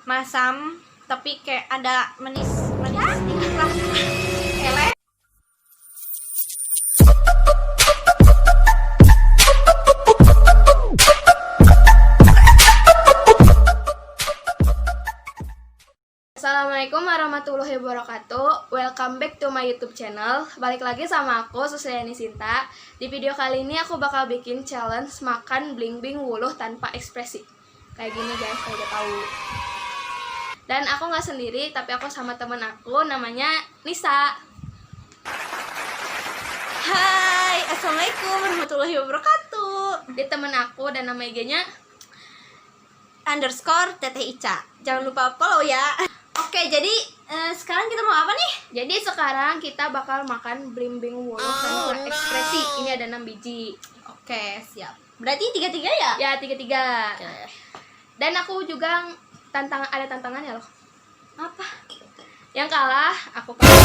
masam tapi kayak ada manis dikit lah. Elek. Assalamualaikum warahmatullahi wabarakatuh. Welcome back to my YouTube channel. Balik lagi sama aku Susayani Sinta. Di video kali ini aku bakal bikin challenge makan bling-bling wuluh tanpa ekspresi. Kayak gini guys, kalau udah tahu. Dan aku nggak sendiri, tapi aku sama temen aku namanya Nisa. Hai, assalamualaikum warahmatullahi wabarakatuh. Dia temen aku dan nama IG-nya _ Teteh Ica. Jangan lupa follow ya. Oke, jadi sekarang kita mau apa nih? Jadi sekarang kita bakal makan bling-bling wuluh tanpa ekspresi. Ini ada 6 biji. Oke, siap. Berarti 3-3 ya? Ya, 3-3. Oke. Dan aku juga ada tantangannya loh. Apa? Yang kalah aku kalah.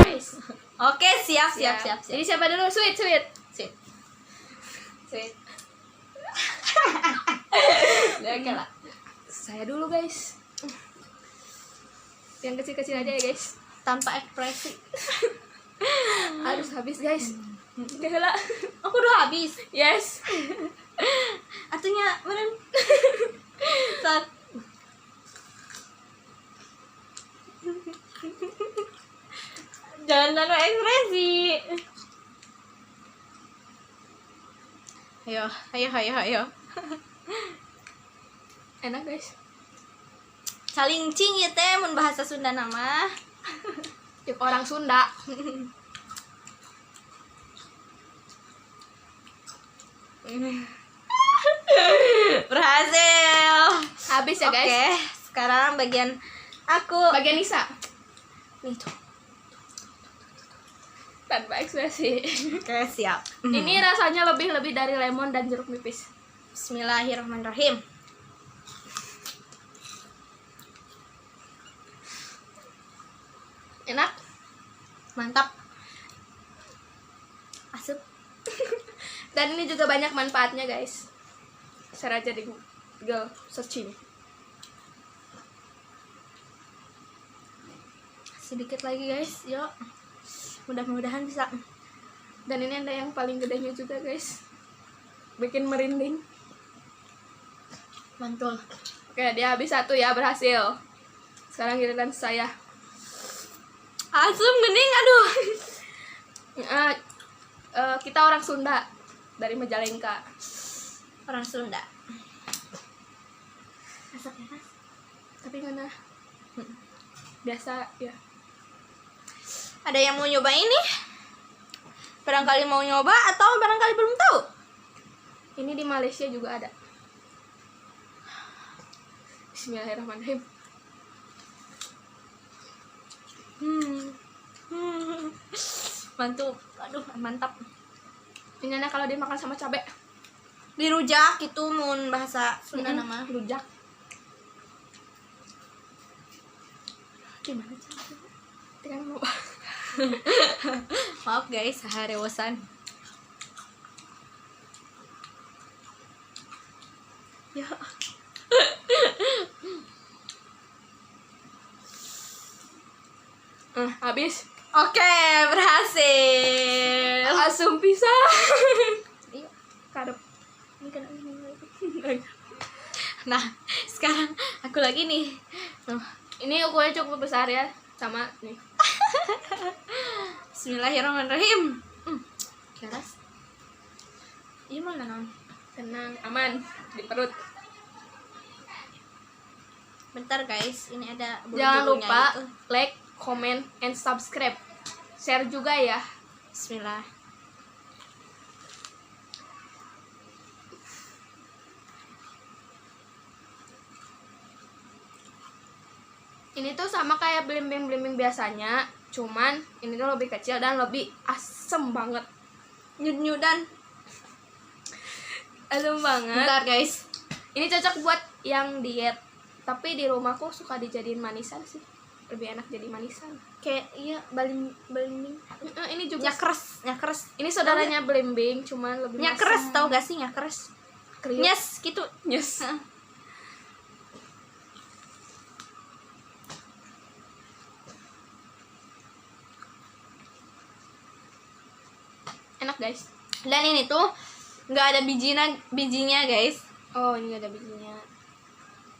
Guys. Oke, siap. Jadi siapa dulu? Sweet. Oke lah. Saya dulu guys. Yang kecil-kecil aja ya guys. Tanpa ekspresi. Harus habis guys. Gila. Aku udah habis. Yes. Artinya meren. Jangan tanpa ekspresi. Ayo. Enak guys. Calincing ya teh mun bahasa Sunda nama. Tip orang Sunda. Berhasil. Habis ya guys. Oke, sekarang bagian aku. Bagian Nisa. Nih tuh. Tanpa ekspresi. Oke, siap. Ini rasanya lebih dari lemon dan jeruk nipis. Bismillahirrahmanirrahim. Enak. Mantap. Asup. Dan ini juga banyak manfaatnya guys. Share aja di Google searching. Sedikit lagi guys, yuk. Mudah-mudahan bisa. Dan ini ada yang paling gedenya juga guys. Bikin merinding. Mantul. Oke, dia habis satu ya, berhasil. Sekarang giliran saya. Asum gening, aduh. Kita orang Sunda dari Majalengka. Orang Sunda. Masak ya, Mas? Tapi mana? Biasa ya. Ada yang mau nyoba ini? Barangkali mau nyoba atau barangkali belum tahu? Ini di Malaysia juga ada. Bismillahirrahmanirrahim. Mantap. Aduh, mantap. Ini enak kalau dimakan sama cabai. Dirujak itu mun bahasa Sunda nama. Rujak. Gimana caranya? Tinggal mau. Maaf guys, harewosan. Ya. Habis. Oke, berhasil. Asum pisang. Iya, Karep. ini kan ini lagi. Nah, sekarang aku lagi nih. Ini ukurannya cukup besar ya, sama nih. Bismillahirrahmanirrahim. Keras. Iya mana non? Tenang, aman di perut. Bentar guys, ini ada Jangan bulu-bulunya lupa gitu. like, comment, and subscribe. Share juga ya. Bismillah. Ini tuh sama kayak belimbing biasanya, cuman ini tuh lebih kecil dan lebih asem banget. Nyut-nyutan. Asem banget. Bentar guys. Ini cocok buat yang diet. Tapi di rumahku suka dijadiin manisan sih. Lebih enak jadi manisan. Kayak iya belimbing. Ini juga Nyakres. Ini saudaranya belimbing, cuman lebih Nyakres masam. tau gak sih nyakres? Kriuk. Nyes gitu. Yes. Enak guys. Dan ini tuh nggak ada bijinya guys. Oh, ini nggak ada bijinya.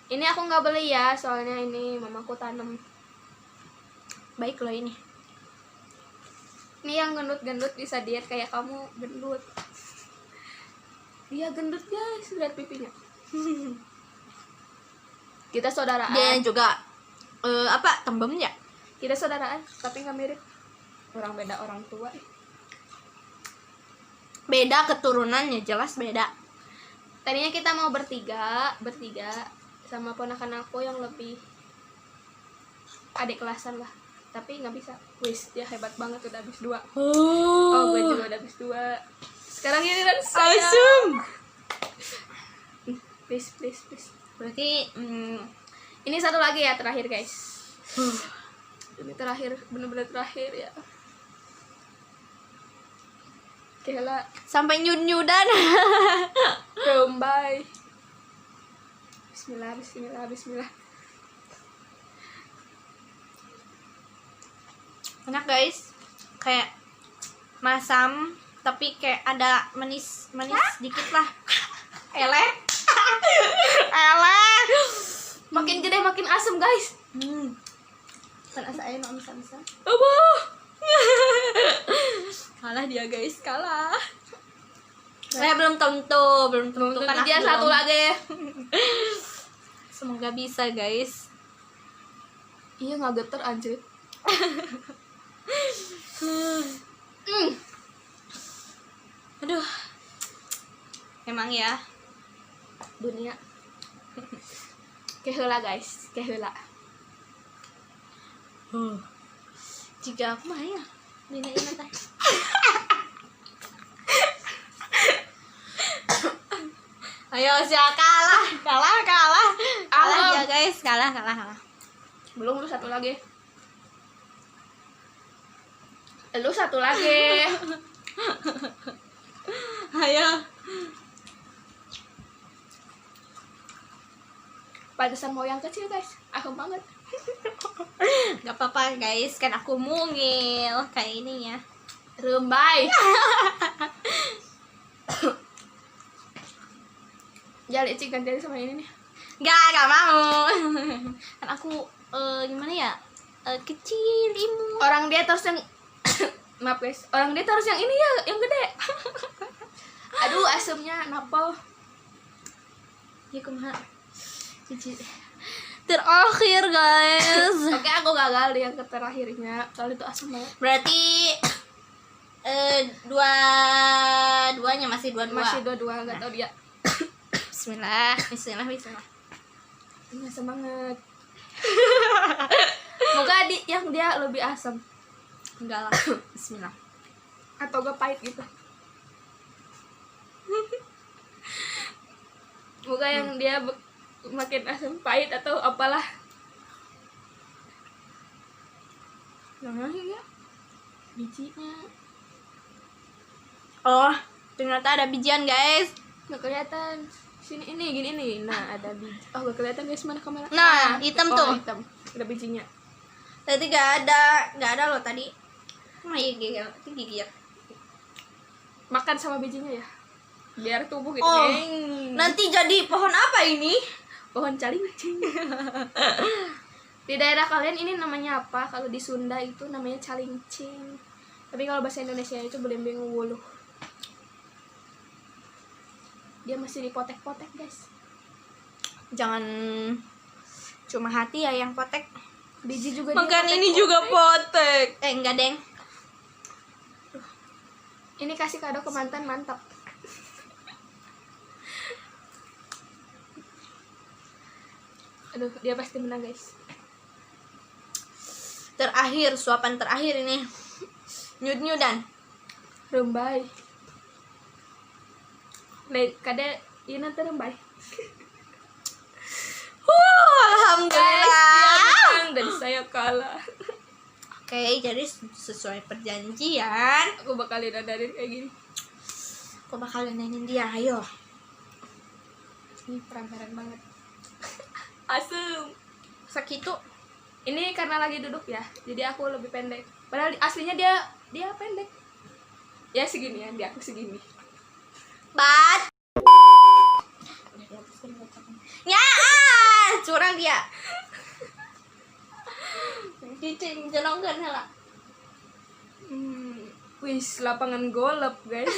Ini aku nggak beli ya, soalnya ini mamaku tanam. Baik loh ini. Ini yang gendut-gendut bisa diet kayak kamu gendut. Iya gendut guys, lihat pipinya. Kita saudaraan. Dia juga tembem ya. Kita saudaraan, tapi nggak mirip. Orang beda orang tua. Beda keturunannya, jelas beda. Tadinya kita mau bertiga sama ponakan aku yang lebih adik kelasan lah. Tapi nggak bisa. Wis, dia hebat banget udah habis 2. Oh, gue juga udah habis 2. Sekarang giliran saya. Awesome. Please. Berarti Ini satu lagi ya, terakhir guys. Ini terakhir, bener-bener terakhir ya. Oke lah. sampai nyud-nyudan. Bye. Bismillah. Enak guys. Kayak masam tapi kayak ada manis dikit lah. Eleh. Makin gede makin asem guys. Panas aja no misal. Apa? Kalah dia guys, kalah. Saya belum tentu kan Dia aku satu belum. lagi. Semoga bisa guys. Iya nggak geter anjir. Aduh. Emang ya. Dunia. Keheula guys, keheula. Jika aku mah ya. Dina ini teh. Ayo siapa kalah Alam. ya guys, kalah. Belum, lu satu lagi. Lu satu lagi. Ayo. Pantesan mau yang kecil guys, aku banget. Gak apa-apa guys, kan aku mungil kayak ini ya. Rembai. Jangan licin gantian sama ini nih. Gak mau. Kan aku gimana ya? Kecil imut. Orang dia terus yang maaf guys, orang dia terus yang ini ya, yang gede. Aduh, asemnya napal. Ya kumaha. Cici. Terakhir guys. Oke, aku gagal di yang terakhirnya. Soalnya itu asam banget. Berarti duanya masih dua. Masih dua-dua, nggak tahu dia. Bismillah. Ini asam banget. Moga yang dia lebih asam. Enggak lah. Bismillah. Atau gak pahit gitu. Moga yang dia makin asam pahit atau apalah. Jangan ya. Bijinya. Oh, ternyata ada bijian guys. Nggak kelihatan. Sini ini gini nih. Nah, ada biji. Oh, nggak kelihatan guys, mana kamera? Nah, hitam tuh. Hitam. Ada bijinya. Tadi nggak ada loh tadi. Mah iya gigi ya. Makan sama bijinya ya. Biar tubuh gitu. Oh, Geng. nanti jadi pohon apa ini? Pohon calincing. Di daerah kalian ini namanya apa? Kalau di Sunda itu namanya calincing. Tapi kalau bahasa Indonesia itu belimbing wuluh. Dia masih dipotek-potek guys. Jangan cuma hati ya yang potek. Biji juga Makan dia ini potek-potek. juga potek. Enggak deng. Ini kasih kado ke mantan, mantap. Aduh, dia pasti menang guys. Terakhir, suapan terakhir ini. Nyud-nyudan. Rembai. Kade ini terembai. Alhamdulillah. Dia menang dan saya kalah. Oke, jadi sesuai perjanjian, Aku bakal didadarin kayak gini. aku bakal nenenin dia. Ayo. Ini peran-peran banget. Asem. Segitu. Ini karena lagi duduk ya, jadi aku lebih pendek. Padahal aslinya dia pendek. Ya segini ya, di aku segini. Bat. Ya, curang dia. Cicing jelongkeun heula. Wis lapangan golep, guys.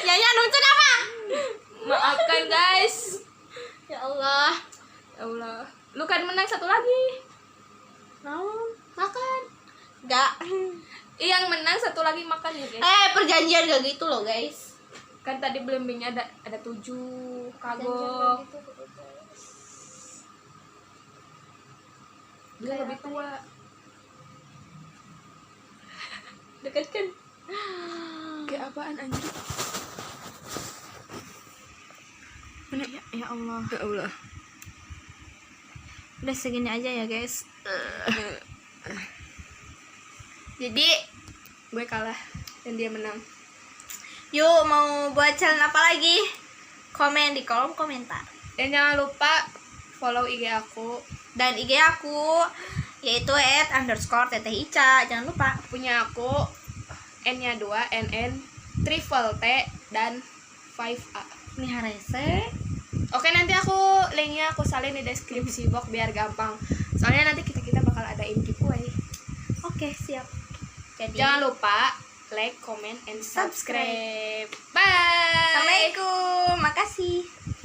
Nyanya nungcu apa? Maafkan, guys. Ya Allah. Ya Allah. Lu kan menang satu lagi. Makan. Enggak. Yang menang satu lagi makan ya, guys. Perjanjian gak gitu loh, guys. Kan tadi belimbingnya ada 7. Perjanjian Kagok. gak gitu loh, guys. Dia Kayak lebih apa tua. Dekatkan. Kayak apaan anjir? Ya Allah. Ya Allah. Udah segini aja ya, guys. Jadi Gue kalah dan dia menang. yuk mau buat challenge apa lagi? Komen di kolom komentar. Dan jangan lupa follow IG aku. Dan IG aku yaitu @_teteh_ica. Jangan lupa. Punya aku N-nya 2, NN, triple T, dan 5A. Pelihara rese. Oke, nanti aku linknya aku salin di deskripsi box biar gampang. Soalnya nanti kita bakal adain giveaway. Oke, siap. Jadi Jangan lupa like, comment, and subscribe. Bye. Assalamualaikum. Makasih.